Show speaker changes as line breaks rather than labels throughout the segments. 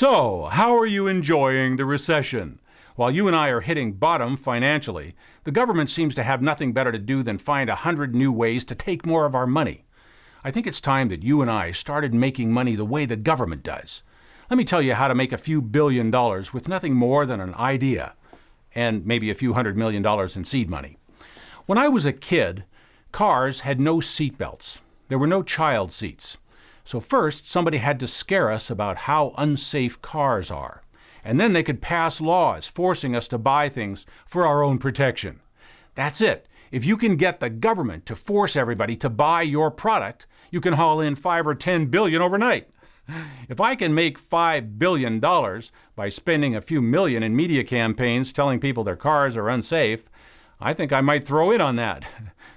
So, how are you enjoying the recession? While you and I are hitting bottom financially, the government seems to have nothing better to do than find 100 new ways to take more of our money. I think it's time that you and I started making money the way the government does. Let me tell you how to make a few $1 billion with nothing more than an idea, and maybe a few $100 million in seed money. When I was a kid, cars had no seat belts. There were no child seats. So first, somebody had to scare us about how unsafe cars are. And then they could pass laws forcing us to buy things for our own protection. That's it. If you can get the government to force everybody to buy your product, you can haul in $5 or $10 billion overnight. If I can make $5 billion by spending a few million in media campaigns telling people their cars are unsafe, I think I might throw in on that.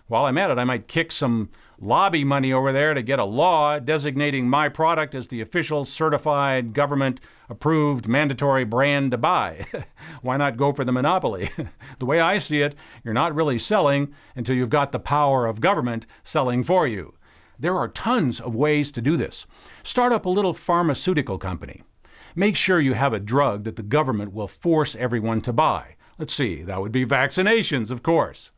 While I'm at it, I might kick some lobby money over there to get a law designating my product as the official certified government-approved mandatory brand to buy. Why not go for the monopoly? The way I see it, you're not really selling until you've got the power of government selling for you. There are tons of ways to do this. Start up a little pharmaceutical company. Make sure you have a drug that the government will force everyone to buy. Let's see, that would be vaccinations, of course.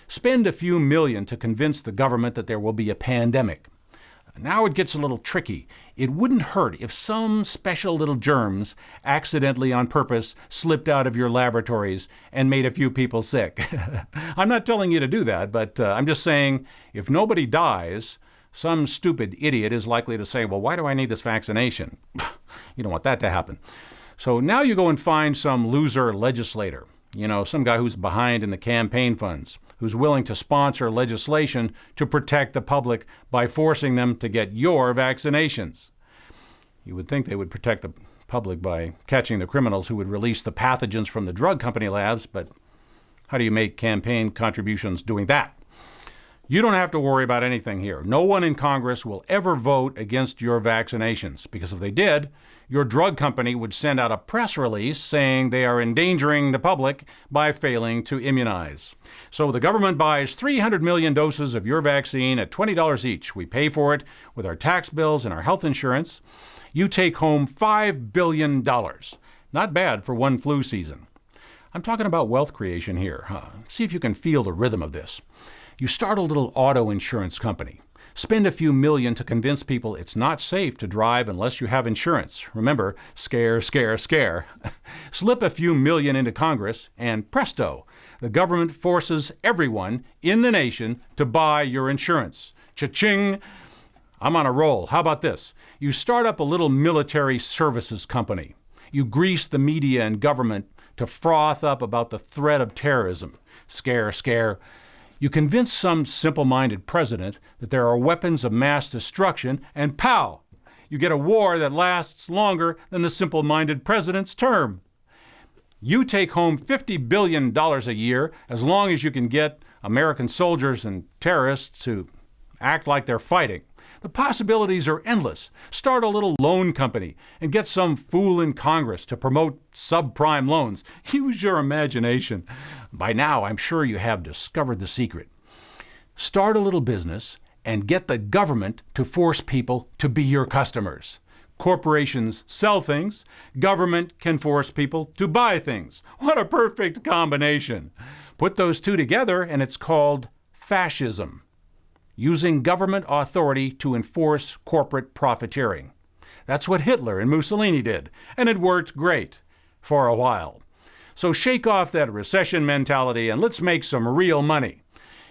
Spend a few million to convince the government that there will be a pandemic. Now it gets a little tricky. It wouldn't hurt if some special little germs accidentally on purpose slipped out of your laboratories and made a few people sick. I'm not telling you to do that, but I'm just saying if nobody dies, some stupid idiot is likely to say, well, why do I need this vaccination? You don't want that to happen. So now you go and find some loser legislator, some guy who's behind in the campaign funds, who's willing to sponsor legislation to protect the public by forcing them to get your vaccinations. You would think they would protect the public by catching the criminals who would release the pathogens from the drug company labs, but how do you make campaign contributions doing that? You don't have to worry about anything here. No one in Congress will ever vote against your vaccinations, because if they did, your drug company would send out a press release saying they are endangering the public by failing to immunize. So the government buys 300 million doses of your vaccine at $20 each. We pay for it with our tax bills and our health insurance. You take home $5 billion. Not bad for one flu season. I'm talking about wealth creation here. See if you can feel the rhythm of this. You start a little auto insurance company. Spend a few million to convince people it's not safe to drive unless you have insurance. Remember, scare, scare, scare. Slip a few million into Congress, and presto, the government forces everyone in the nation to buy your insurance. Cha-ching! I'm on a roll. How about this? You start up a little military services company. You grease the media and government to froth up about the threat of terrorism. Scare, scare. You convince some simple-minded president that there are weapons of mass destruction, and pow! You get a war that lasts longer than the simple-minded president's term. You take home $50 billion a year as long as you can get American soldiers and terrorists to act like they're fighting. The possibilities are endless. Start a little loan company and get some fool in Congress to promote subprime loans. Use your imagination. By now, I'm sure you have discovered the secret. Start a little business and get the government to force people to be your customers. Corporations sell things. Government can force people to buy things. What a perfect combination. Put those two together and it's called fascism. Using government authority to enforce corporate profiteering. That's what Hitler and Mussolini did, and it worked great for a while. So shake off that recession mentality and let's make some real money.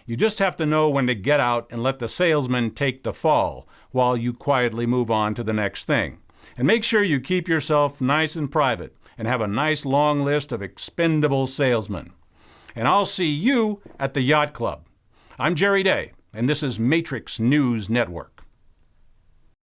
You just have to know when to get out and let the salesman take the fall while you quietly move on to the next thing. And make sure you keep yourself nice and private and have a nice long list of expendable salesmen. And I'll see you at the yacht club. I'm Jerry Day, and this is Matrix News Network.